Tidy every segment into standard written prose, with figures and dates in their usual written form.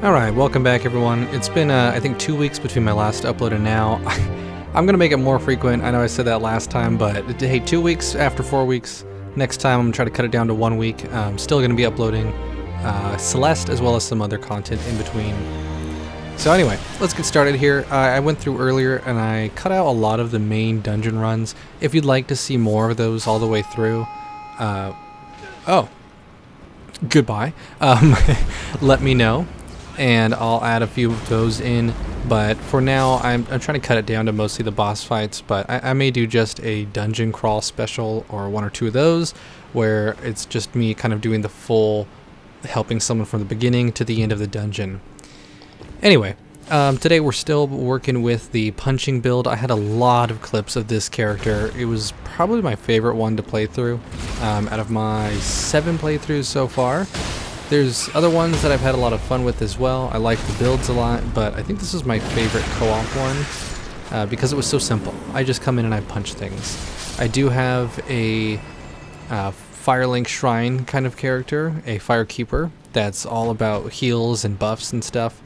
Alright, welcome back everyone. It's been, I think 2 weeks between my last upload and now. I'm gonna make it more frequent. I know I said that last time, but hey, 2 weeks after 4 weeks. Next time I'm gonna try to cut it down to 1 week. I'm still gonna be uploading Celeste as well as some other content in between. So anyway, let's get started here. I went through earlier and I cut out a lot of the main dungeon runs. If you'd like to see more of those all the way through, oh, goodbye. Let me know, and I'll add a few of those in. But for now, I'm trying to cut it down to mostly the boss fights. But I may do just a dungeon crawl special or 1 or 2 of those, where it's just me kind of doing the full, helping someone from the beginning to the end of the dungeon. Anyway, today we're still working with the punching build. I had a lot of clips of this character. It was probably my favorite one to play through out of my 7 playthroughs so far. There's other ones that I've had a lot of fun with as well. I like the builds a lot, but I think this is my favorite co-op one because it was so simple. I just come in and I punch things. I do have a Firelink Shrine kind of character, a Firekeeper, that's all about heals and buffs and stuff.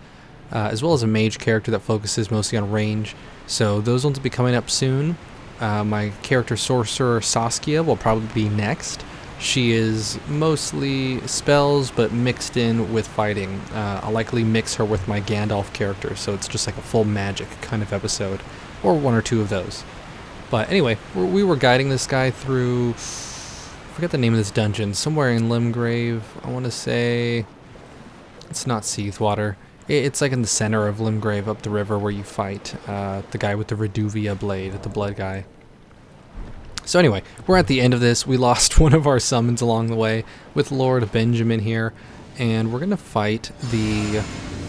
As well as a mage character that focuses mostly on range. So those ones will be coming up soon. My character Sorcerer Saskia will probably be next. She is mostly spells but mixed in with fighting. I'll likely mix her with my Gandalf character, so it's just like a full magic kind of episode. Or 1 or 2 of those. But anyway, we were guiding this guy through, I forget the name of this dungeon, somewhere in Limgrave. I want to say it's not Seathwater. It's like in the center of Limgrave, up the river where you fight the guy with the Reduvia blade, the blood guy. So anyway, we're at the end of this. We lost one of our summons along the way with Lord Benjamin here, and we're gonna fight the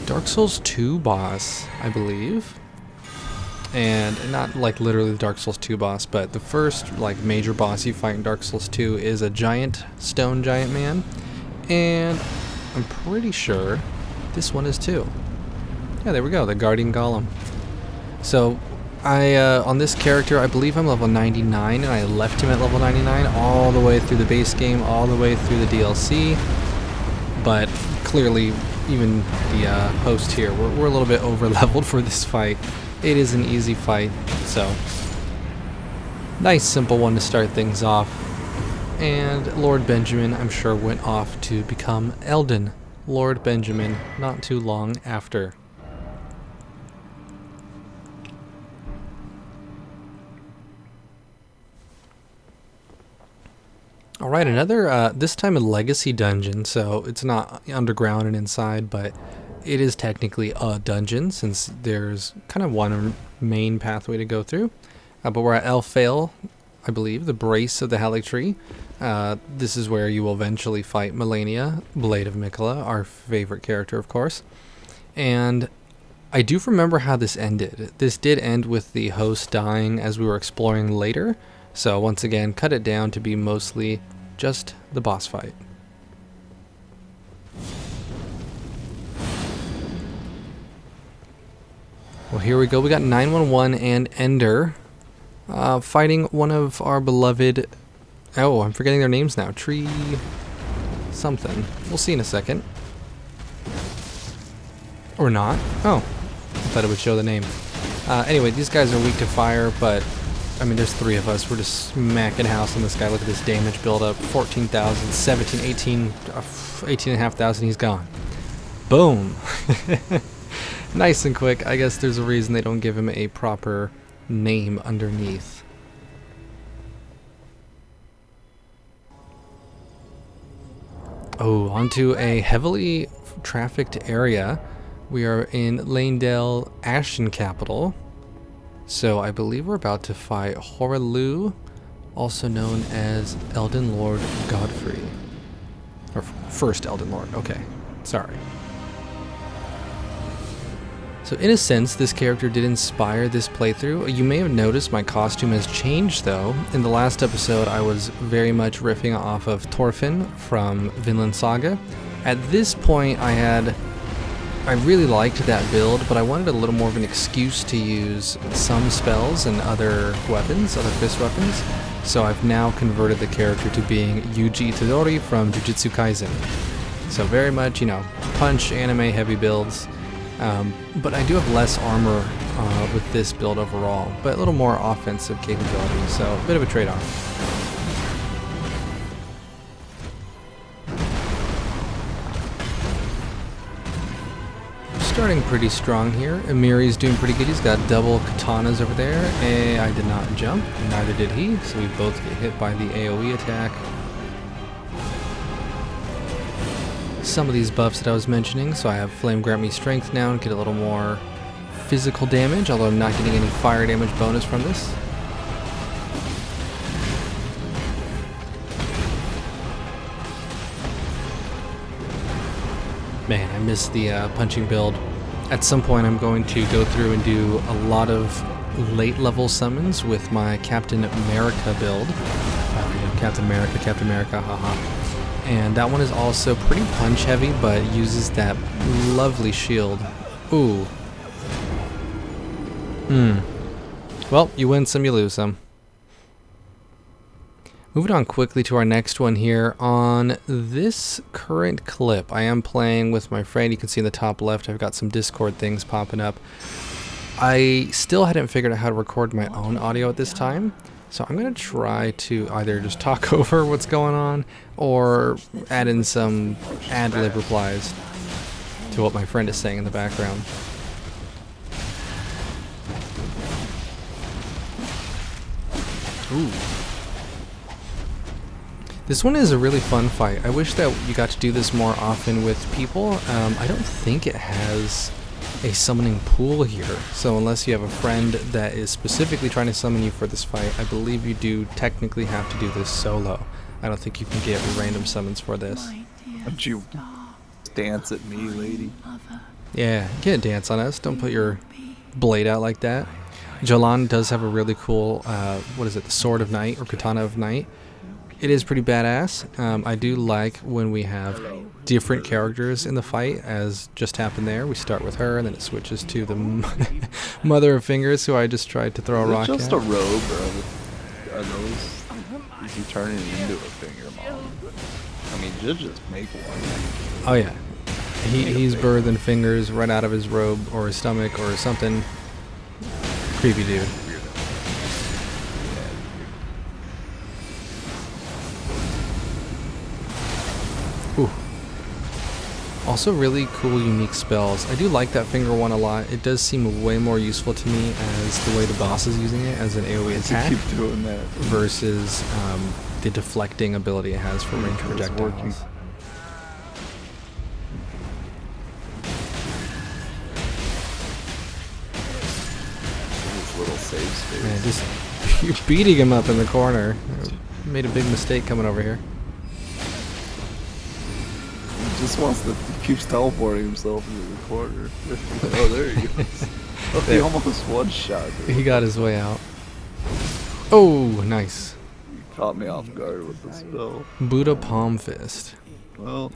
Dark Souls 2 boss, I believe. And not like literally the Dark Souls 2 boss, but the first like major boss you fight in Dark Souls 2 is a giant stone giant man, and I'm pretty sure this one is too. Yeah, there we go, the Guardian Golem. So I on this character, I believe I'm level 99, and I left him at level 99 all the way through the base game, all the way through the DLC. But clearly, even the host here, we're a little bit over leveled for this fight. It is an easy fight, so nice simple one to start things off. And Lord Benjamin, I'm sure, went off to become Elden. Lord Benjamin, not too long after. Alright, another, this time a legacy dungeon, so it's not underground and inside, but it is technically a dungeon, since there's kind of one main pathway to go through. But we're at Elfale, I believe, the Brace of the Haligtree. This is where you will eventually fight Melania, Blade of Mikola, our favorite character, of course. And I do remember how this ended. This did end with the host dying as we were exploring later. So once again, cut it down to be mostly just the boss fight. Well, here we go. We got 911 and Ender fighting one of our beloved... Oh, I'm forgetting their names now. Tree... something. We'll see in a second. Or not. Oh. I thought it would show the name. Anyway, these guys are weak to fire, but... I mean, there's 3 of us. We're just smacking house on this guy. Look at this damage buildup. 14,000, 17, 18... 18,500. He's gone. Boom. Nice and quick. I guess there's a reason they don't give him a proper name underneath. Oh, onto a heavily trafficked area. We are in Lanedale, Ashen Capital. So I believe we're about to fight Horalu, also known as Elden Lord Godfrey. Or first Elden Lord, okay. Sorry. So in a sense, this character did inspire this playthrough. You may have noticed my costume has changed though. In the last episode, I was very much riffing off of Thorfinn from Vinland Saga. At this point, I really liked that build, but I wanted a little more of an excuse to use some spells and other weapons, other fist weapons. So I've now converted the character to being Yuji Itadori from JiuJitsu Kaisen. So very much, you know, punch, anime, heavy builds. But I do have less armor with this build overall, but a little more offensive capability, so a bit of a trade-off. Starting pretty strong here. Amiri's doing pretty good. He's got double katanas over there. I did not jump, neither did he, so we both get hit by the AoE attack. Some of these buffs that I was mentioning, so I have Flame grant me strength now and get a little more physical damage, although I'm not getting any fire damage bonus from this. Man, I missed the punching build. At some point I'm going to go through and do a lot of late level summons with my Captain America build. Captain America, haha. And that one is also pretty punch heavy, but uses that lovely shield. Ooh. Well, you win some, you lose some. Moving on quickly to our next one here. On this current clip, I am playing with my friend. You can see in the top left, I've got some Discord things popping up. I still hadn't figured out how to record my own audio at this time. So I'm going to try to either just talk over what's going on or add in some ad-lib replies to what my friend is saying in the background. Ooh. This one is a really fun fight. I wish that you got to do this more often with people. I don't think it has a summoning pool here, so unless you have a friend that is specifically trying to summon you for this fight, I believe you do technically have to do this solo. I don't think you can get random summons for this. Don't you dance at me, lady? Yeah, you can't dance on us. Don't put your blade out like that. Jolan does have a really cool, what is it, the Sword of Night or Katana of Night. It is pretty badass. I do like when we have different characters in the fight, as just happened there. We start with her, and then it switches to the Mother of Fingers, who I just tried to throw a rock at. Just a robe, bro. Are those? Is he turning it into a finger, mom? I mean, just make one. Oh yeah, he's birthing fingers right out of his robe or his stomach or something. Creepy dude. Ooh. Also really cool unique spells. I do like that finger one a lot. It does seem way more useful to me as the way the boss is using it as an AoE attack keep doing that versus the deflecting ability it has for range projectiles. Little save space. Man, just you're beating him up in the corner. Made a big mistake coming over here. Just wants to keeps teleporting himself into the corner. Oh, there he goes. Oh, he almost one shot. He got his way out. Oh, nice. He caught me off guard with the spell. Buddha Palm Fist. Well,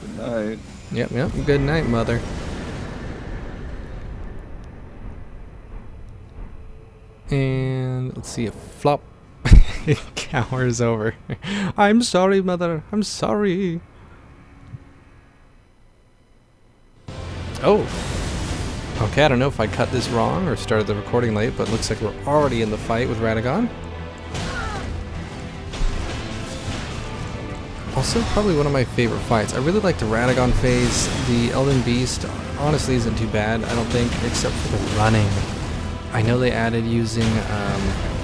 good night. Yep. Good night, mother. And let's see, a flop. It cowers over. I'm sorry, mother. I'm sorry. Oh. Okay, I don't know if I cut this wrong or started the recording late, but it looks like we're already in the fight with Radagon. Also, probably one of my favorite fights. I really like the Radagon phase. The Elden Beast honestly isn't too bad, I don't think, except for the running. I know they added using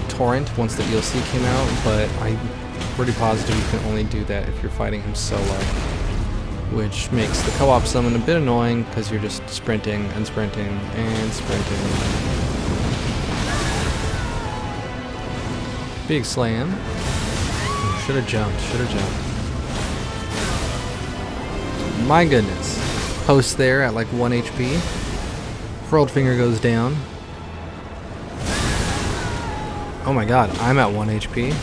Torrent once the DLC came out, but I'm pretty positive you can only do that if you're fighting him solo, which makes the co-op summon a bit annoying because you're just sprinting and sprinting and sprinting. Big slam. Should have jumped, My goodness. Post there at like 1 HP. Furled Finger goes down. Oh my god, I'm at 1 HP.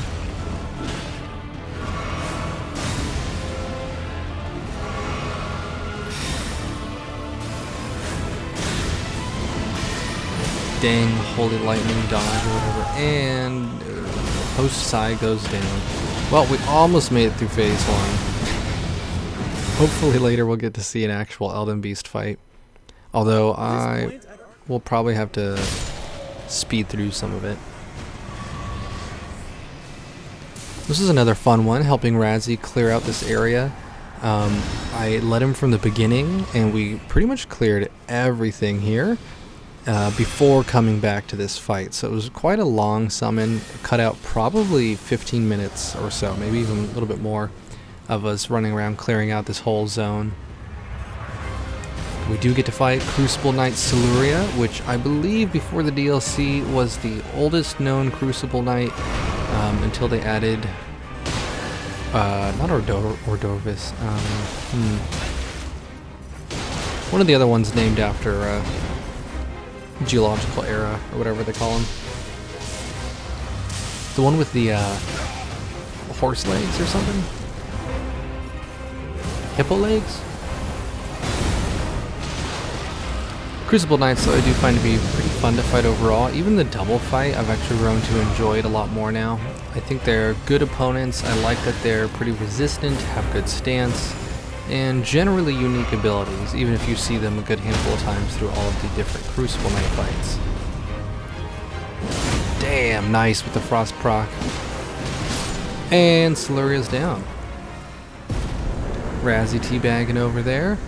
Dang, Holy Lightning dodge or whatever. And Post Sai goes down. Well, we almost made it through phase 1. Hopefully later we'll get to see an actual Elden Beast fight. Although I will probably have to speed through some of it. This is another fun one, helping Razzie clear out this area. I led him from the beginning, and we pretty much cleared everything here before coming back to this fight. So it was quite a long summon, cut out probably 15 minutes or so, maybe even a little bit more, of us running around clearing out this whole zone. We do get to fight Crucible Knight Siluria, which I believe before the DLC was the oldest known Crucible Knight until they added, not Ordorvis, one of the other ones named after geological era, or whatever they call them. The one with the horse legs or something? Hippo legs? Crucible Knights, though, I do find to be pretty fun to fight overall. Even the double fight, I've actually grown to enjoy it a lot more now. I think they're good opponents. I like that they're pretty resistant, have good stance, and generally unique abilities, even if you see them a good handful of times through all of the different Crucible Knight fights. Damn, nice with the Frost proc. And Siluria's down. Razzie teabagging over there.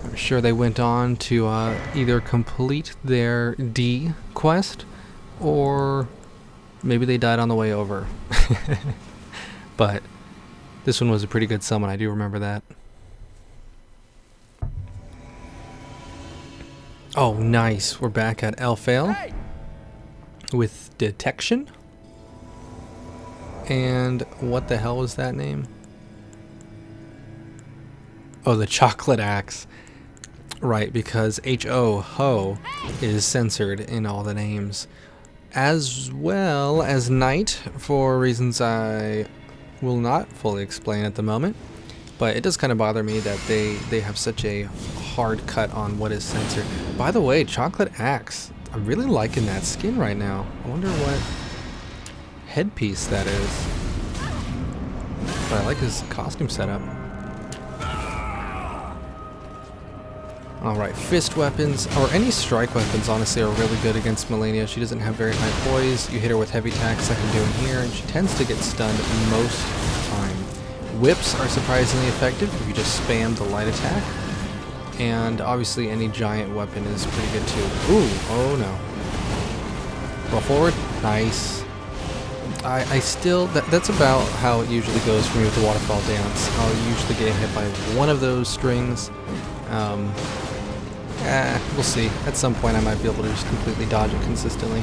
I'm sure they went on to either complete their D quest, or maybe they died on the way over. But this one was a pretty good summon, I do remember that. Oh, nice. We're back at Elfale with Detection. And what the hell was that name? Oh, the Chocolate Axe. Right, because H-O, Ho, is censored in all the names. As well as Knight, for reasons I will not fully explain at the moment. But it does kind of bother me that they have such a hard cut on what is censored. By the way, Chocolate Axe. I'm really liking that skin right now. I wonder what headpiece that is. But I like his costume setup. Alright, fist weapons, or any strike weapons, honestly, are really good against Malenia. She doesn't have very high poise. You hit her with heavy attacks like I'm doing here, and she tends to get stunned most of the time. Whips are surprisingly effective if you just spam the light attack. And obviously any giant weapon is pretty good too. Ooh, oh no. Roll forward, nice. I still, that's about how it usually goes for me with the waterfall dance. I'll usually get hit by one of those strings. We'll see. At some point I might be able to just completely dodge it consistently.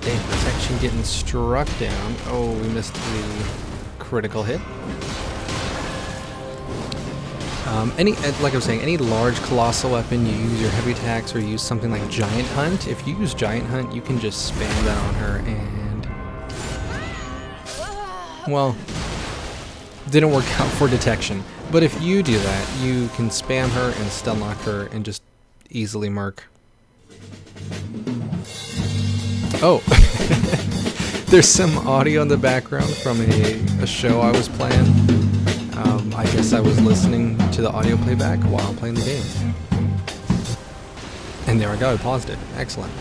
Damn, protection getting struck down. Oh, we missed the critical hit. Like I was saying, any large colossal weapon, you use your heavy attacks or use something like Giant Hunt. If you use Giant Hunt, you can just spam that on her and... well, didn't work out for detection. But if you do that, you can spam her and stun lock her and just easily murk. Oh, there's some audio in the background from a show I was playing. I guess I was listening to the audio playback while playing the game. And there I go, I paused it. Excellent.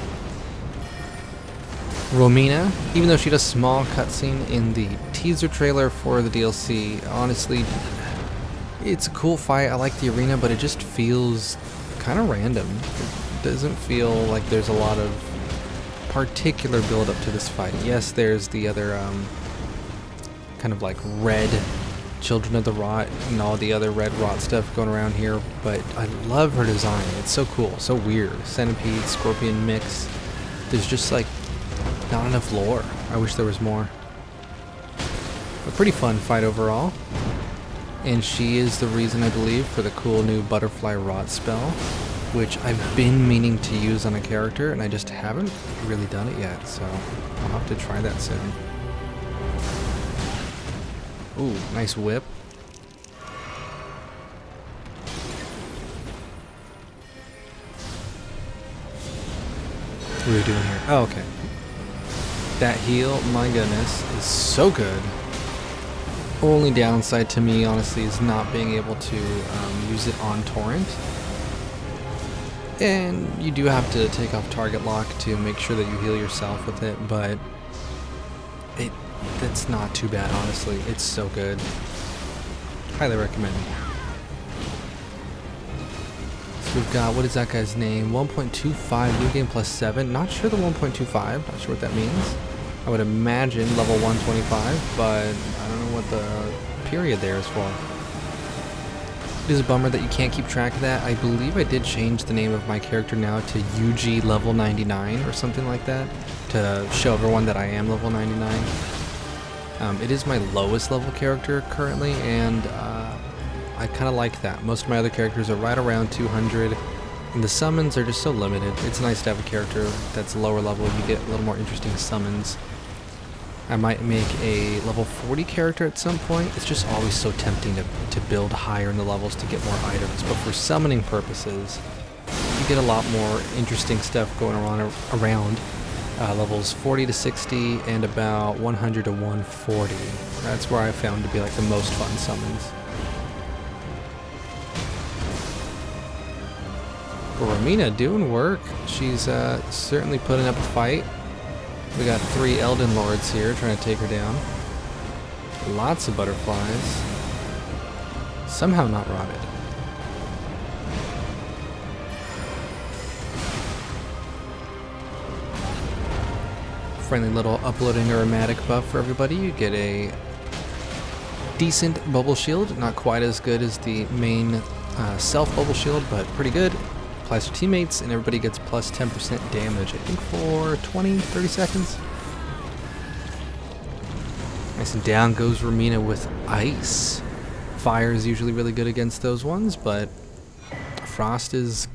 Romina, even though she does a small cutscene in the teaser trailer for the DLC, honestly, it's a cool fight. I like the arena, but it just feels kind of random. It doesn't feel like there's a lot of particular build up to this fight. Yes, there's the other kind of like red Children of the Rot and all the other red rot stuff going around here, but I love her design. It's so cool, so weird. Centipede, scorpion mix. There's just like not enough lore. I wish there was more. A pretty fun fight overall. And she is the reason, I believe, for the cool new Butterfly Rot spell, which I've been meaning to use on a character, and I just haven't really done it yet, so I'll have to try that soon. Ooh, nice whip. What are we doing here? Oh, okay. That heal, my goodness, is so good. Only downside to me, honestly, is not being able to use it on torrent. And you do have to take off target lock to make sure that you heal yourself with it, but that's not too bad, honestly. It's so good. Highly recommend. So we've got, what is that guy's name? 1.25, new game plus 7. Not sure the 1.25, not sure what that means. I would imagine level 125, but I don't know what the period there is for. It is a bummer that you can't keep track of that. I believe I did change the name of my character now to Yuji level 99 or something like that to show everyone that I am level 99. It is my lowest level character currently, and I kind of like that. Most of my other characters are right around 200, and the summons are just so limited. It's nice to have a character that's lower level. You get a little more interesting summons. I might make a level 40 character at some point. It's just always so tempting to build higher in the levels to get more items, but for summoning purposes, you get a lot more interesting stuff going around levels 40 to 60 and about 100 to 140. That's where I found to be like the most fun summons. Romina doing work. She's certainly putting up a fight. We got 3 Elden Lords here trying to take her down. Lots of butterflies. Somehow not rotted. Friendly little uploading aromatic buff for everybody. You get a decent bubble shield. Not quite as good as the main self bubble shield, but pretty good. Applies to teammates, and everybody gets plus 10% damage, I think, for 20-30 seconds. Nice, and down goes Romina with ice. Fire is usually really good against those ones, but frost is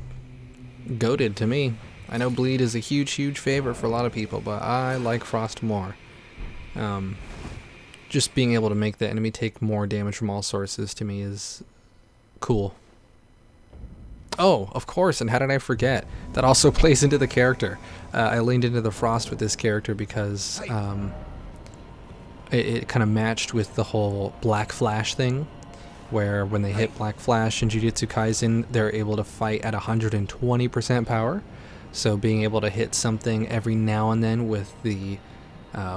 goated to me. I know bleed is a huge, huge favorite for a lot of people, but I like frost more. Just being able to make the enemy take more damage from all sources to me is cool. Oh, of course, and how did I forget? That also plays into the character. I leaned into the frost with this character because it kind of matched with the whole black flash thing, where when they hit black flash in JiuJitsu Kaisen, they're able to fight at 120% power. So being able to hit something every now and then with the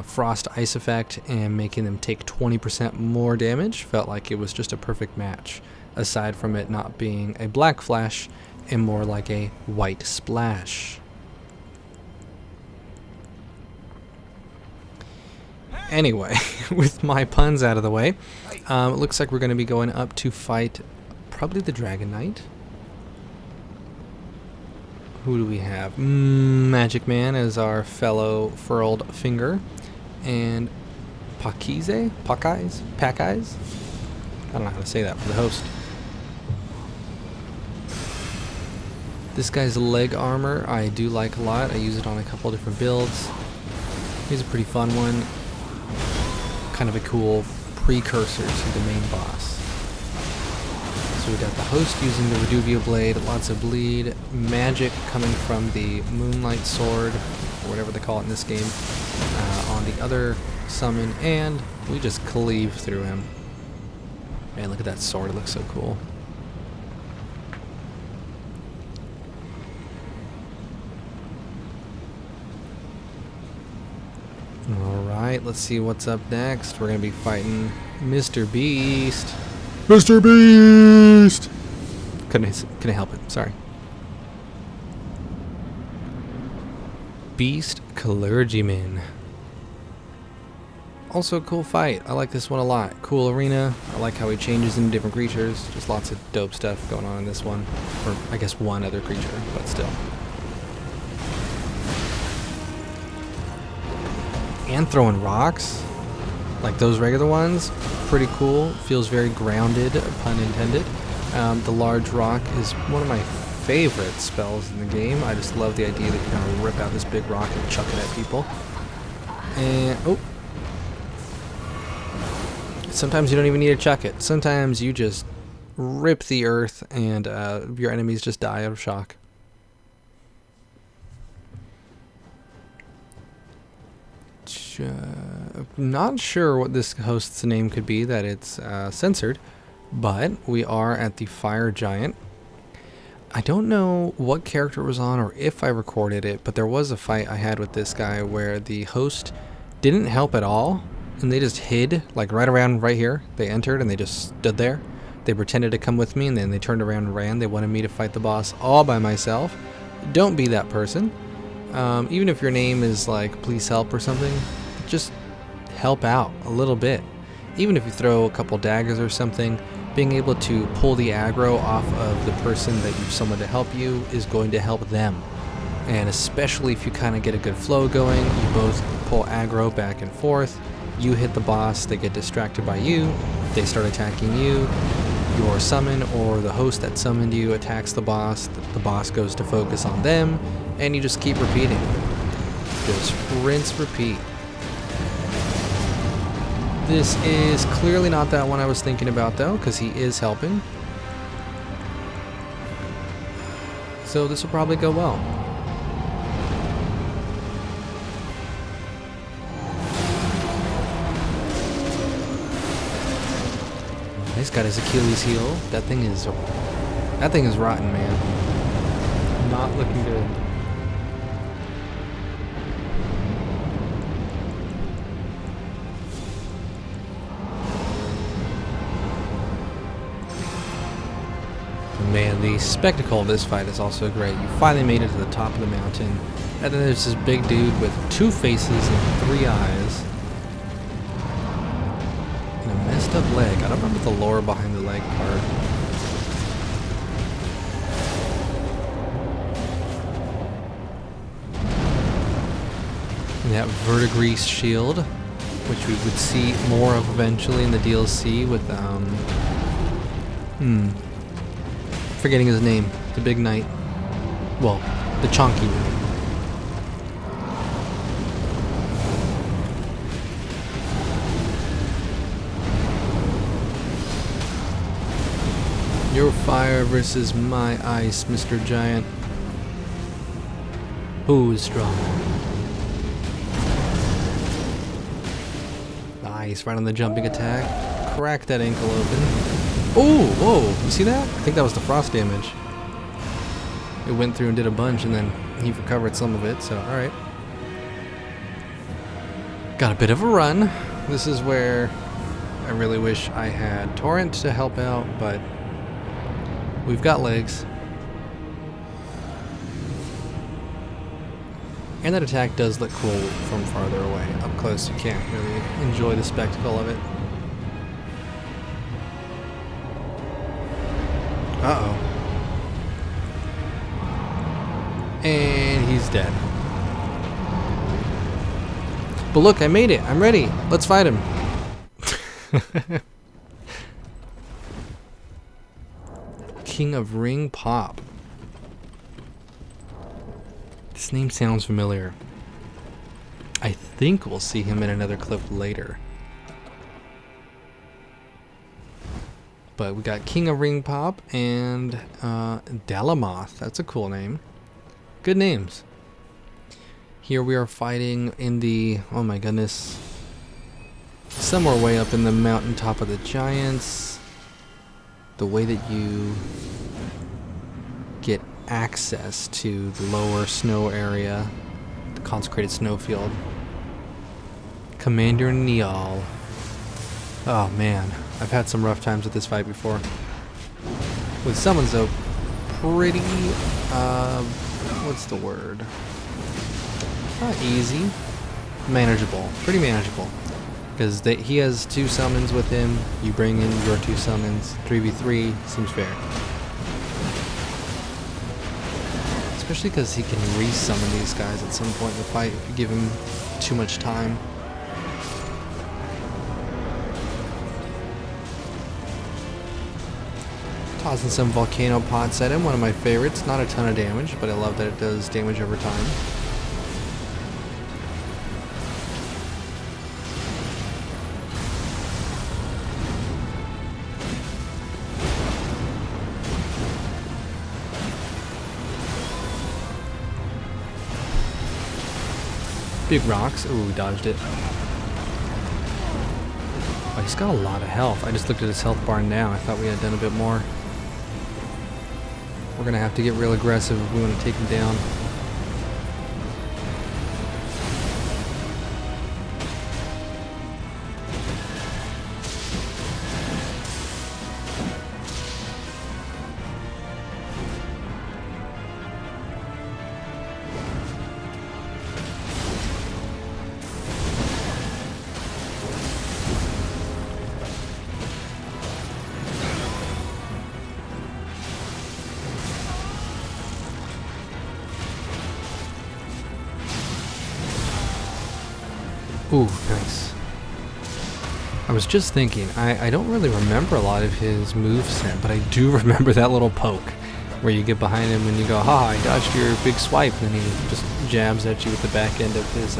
frost ice effect and making them take 20% more damage felt like it was just a perfect match. Aside from it not being a black flash and more like a white splash. Anyway, with my puns out of the way, it looks like we're going to be going up to fight probably the Dragon Knight. Who do we have? Magic Man as our fellow furled finger, and Pakeyes? I don't know how to say that for the host. This guy's leg armor I do like a lot. I use it on a couple different builds. He's a pretty fun one. Kind of a cool precursor to the main boss. So we got the host using the Reduvio blade, lots of bleed, magic coming from the Moonlight Sword, or whatever they call it in this game, on the other summon, and we just cleave through him. Man, look at that sword, it looks so cool. Alright, let's see what's up next. We're going to be fighting Mr. Beast. Mr. Beast! Couldn't help it, sorry. Beast Clergyman. Also a cool fight. I like this one a lot. Cool arena. I like how he changes into different creatures. Just lots of dope stuff going on in this one. Or I guess one other creature, but still. And throwing rocks, like those regular ones, pretty cool. Feels very grounded, pun intended. The large rock is one of my favorite spells in the game. I just love the idea that you kind of rip out this big rock and chuck it at people. And oh, sometimes you don't even need to chuck it. Sometimes you just rip the earth and your enemies just die out of shock. not sure what this host's name could be, that it's censored, but we are at the Fire Giant. I don't know what character it was on or if I recorded it, but there was a fight I had with this guy where the host didn't help at all, and they just hid, like right around right here. They entered and they just stood there. They pretended to come with me, and then they turned around and ran. They wanted me to fight the boss all by myself. Don't be that person. Even if your name is like please help or something, just help out a little bit. Even if you throw a couple daggers or something, being able to pull the aggro off of the person that you've summoned to help you is going to help them. And especially if you kind of get a good flow going, you both pull aggro back and forth, you hit the boss, they get distracted by you, they start attacking you, your summon or the host that summoned you attacks the boss goes to focus on them, and you just keep repeating. Just rinse, repeat. This is clearly not that one I was thinking about though, because he is helping. So this will probably go well. He's got his Achilles heel. That thing is rotten, man. Not looking good. Man, the spectacle of this fight is also great. You finally made it to the top of the mountain, and then there's this big dude with 2 faces and 3 eyes. And a messed up leg. I don't remember the lore behind the leg part. And that verdigris shield, which we would see more of eventually in the DLC with, forgetting his name. The big knight. Well, the chonky knight. Your fire versus my ice, Mr. Giant. Who is stronger? Nice, right on the jumping attack. Crack that ankle open. Oh, whoa, you see that? I think that was the frost damage. It went through and did a bunch, and then he recovered some of it, so alright. Got a bit of a run. This is where I really wish I had Torrent to help out, but we've got legs. And that attack does look cool from farther away. Up close, you can't really enjoy the spectacle of it. Uh-oh. And he's dead. But look, I made it. I'm ready. Let's fight him. King of Ring Pop. This name sounds familiar. I think we'll see him in another clip later. But we got King of Ring Pop and Dalamoth. That's a cool name. Good names. Here we are fighting in the, oh my goodness, somewhere way up in the mountaintop of the giants. The way that you get access to the lower snow area, the consecrated snowfield. Commander Niall. Oh man, I've had some rough times with this fight before. With someone so pretty, what's the word? Not easy. Manageable. Pretty manageable. Because he has 2 summons with him, you bring in your 2 summons, 3v3, seems fair. Especially because he can re-summon these guys at some point in the fight if you give him too much time. Tossing some volcano pots at him, one of my favorites. Not a ton of damage, but I love that it does damage over time. Big rocks. Ooh, we dodged it. He's got a lot of health. I just looked at his health bar now. I thought we had done a bit more. We're gonna have to get real aggressive if we want to take him down. Ooh, nice. I was just thinking, I don't really remember a lot of his moveset, but I do remember that little poke where you get behind him and you go, ha, I dodged your big swipe, and then he just jabs at you with the back end of his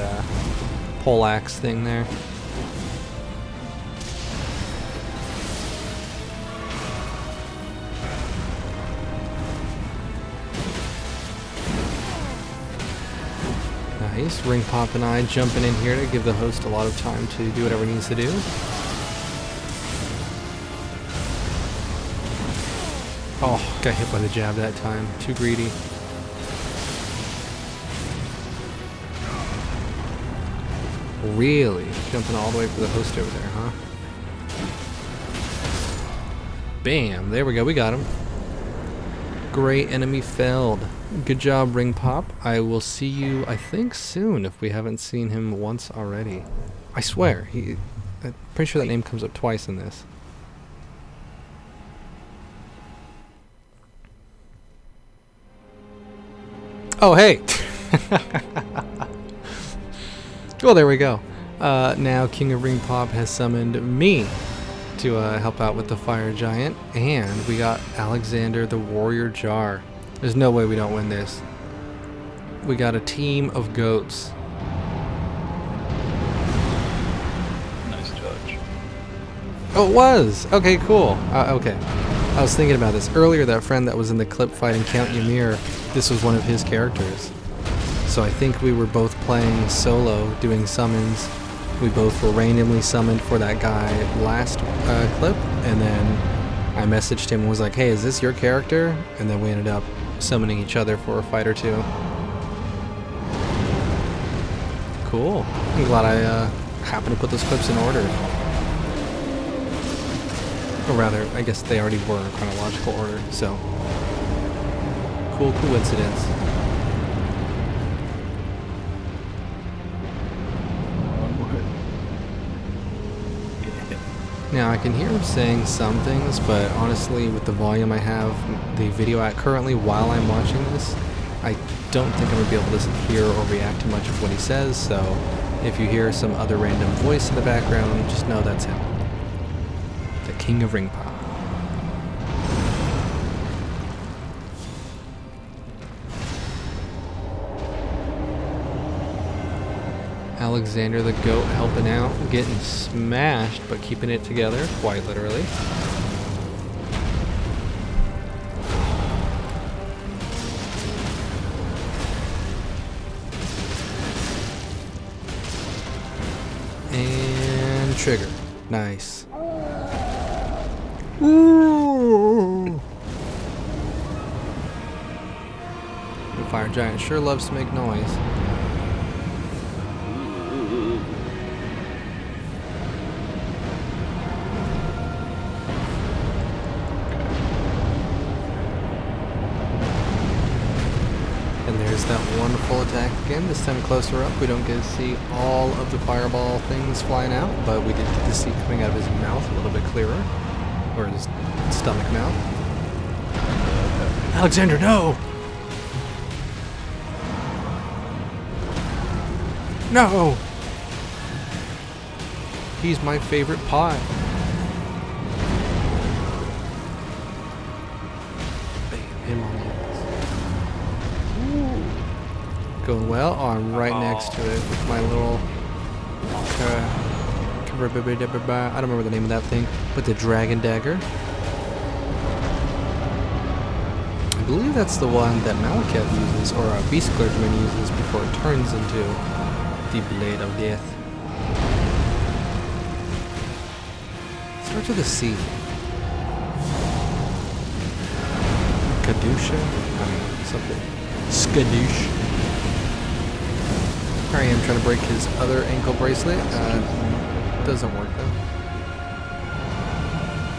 pole axe thing there. Nice. Ring Pop and I jumping in here to give the host a lot of time to do whatever he needs to do. Oh, got hit by the jab that time. Too greedy. Really? Jumping all the way for the host over there, huh? Bam! There we go. We got him. Great, enemy felled. Good job, Ring Pop. I will see you, I think, soon if we haven't seen him once already. I swear, I'm pretty sure that name comes up twice in this. Oh, hey! Well, there we go. Now King of Ring Pop has summoned me to help out with the fire giant, and we got Alexander the Warrior Jar. There's no way we don't win this. We got a team of goats. Nice judge. Oh, it was! Okay, cool. Okay. I was thinking about this. Earlier, that friend that was in the clip fighting Count Ymir, this was one of his characters. So I think we were both playing solo, doing summons. We both were randomly summoned for that guy last clip, and then I messaged him and was like, hey, is this your character? And then we ended up summoning each other for a fight or two. Cool. I'm glad I happened to put those clips in order. Or rather, I guess they already were in chronological order, so. Cool coincidence. Now I can hear him saying some things, but honestly with the volume I have the video at currently while I'm watching this, I don't think I'm going to be able to hear or react to much of what he says, so if you hear some other random voice in the background, just know that's him. The King of Ring Pop. Alexander the Goat helping out, getting smashed, but keeping it together, quite literally. And trigger. Nice. Ooh. The fire giant sure loves to make noise. And there's that wonderful attack again, this time closer up. We don't get to see all of the fireball things flying out, but we did get to see coming out of his mouth a little bit clearer. Or his stomach mouth. Alexander, no! No! He's my favorite pie. Bam, him on the ass. Going well. Oh, I'm right next to it with my little I don't remember the name of that thing, but the Dragon Dagger. I believe that's the one that Malekith uses, or a Beast Clergyman uses before it turns into the Blade of Death. Starts with a C. Kadusha? I don't know, something. Skadoosh. Here I am trying to break his other ankle bracelet. Doesn't work though.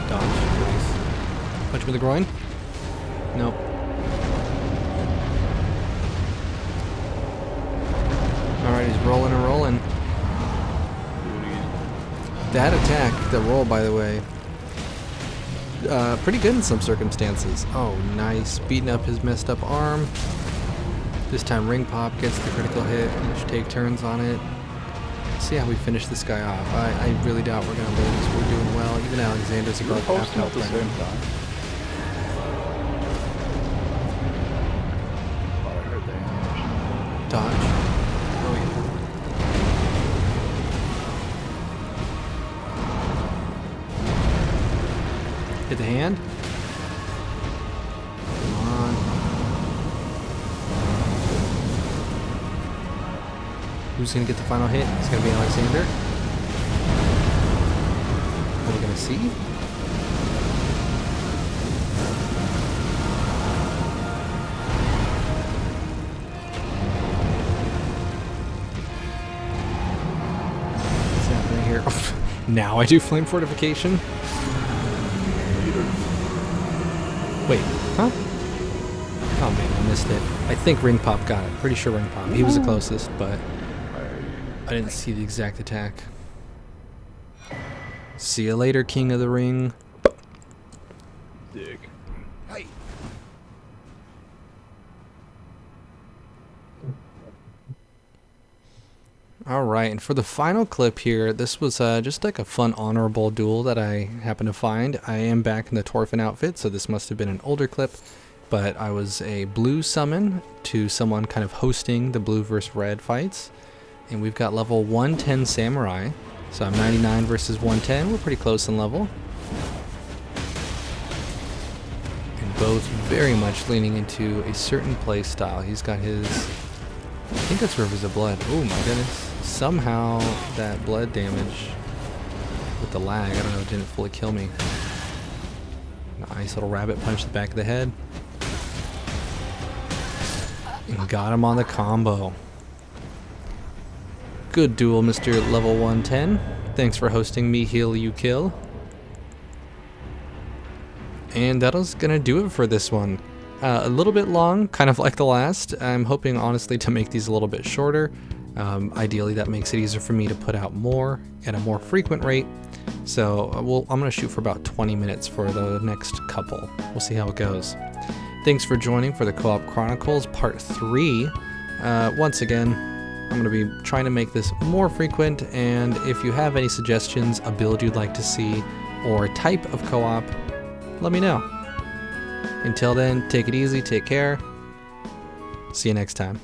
Dodge, please. Punch him in the groin? Nope. Alright, he's rolling and rolling. That attack, the roll by the way, pretty good in some circumstances. Oh, nice. Beating up his messed up arm. This time Ring Pop gets the critical hit. Each take turns on it. Let's see how we finish this guy off. I really doubt we're going to lose. We're doing well. Even Alexander's above half health right now. Dodge. Oh yeah. Hit the hand. Come on. Who's gonna get the final hit? It's gonna be Alexander. What are we gonna see? What's happening here? Now I do flame fortification. Wait, huh? Oh man, I missed it. I think Ring Pop got it. Pretty sure Ring Pop. He was the closest, but I didn't see the exact attack. See you later, King of the Ring. Dick. Hey. Alright, and for the final clip here, this was just like a fun honorable duel that I happened to find. I am back in the Torfin outfit, so this must have been an older clip, but I was a blue summon to someone kind of hosting the blue versus red fights. And we've got level 110 Samurai, so I'm 99 versus 110, we're pretty close in level. And both very much leaning into a certain play style. He's got his, I think that's Rivers of Blood. Oh my goodness. Somehow that blood damage with the lag, I don't know, it didn't fully kill me. Nice little rabbit punch to the back of the head. And got him on the combo. Good duel, Mr. Level 110. Thanks for hosting me, Heal You Kill. And that's gonna do it for this one. A little bit long, kind of like the last. I'm hoping, honestly, to make these a little bit shorter. Ideally, that makes it easier for me to put out more at a more frequent rate. So I'm going to shoot for about 20 minutes for the next couple. We'll see how it goes. Thanks for joining for the Co-op Chronicles Part 3. Once again, I'm going to be trying to make this more frequent, and if you have any suggestions, a build you'd like to see, or a type of co-op, let me know. Until then, take it easy, take care. See you next time.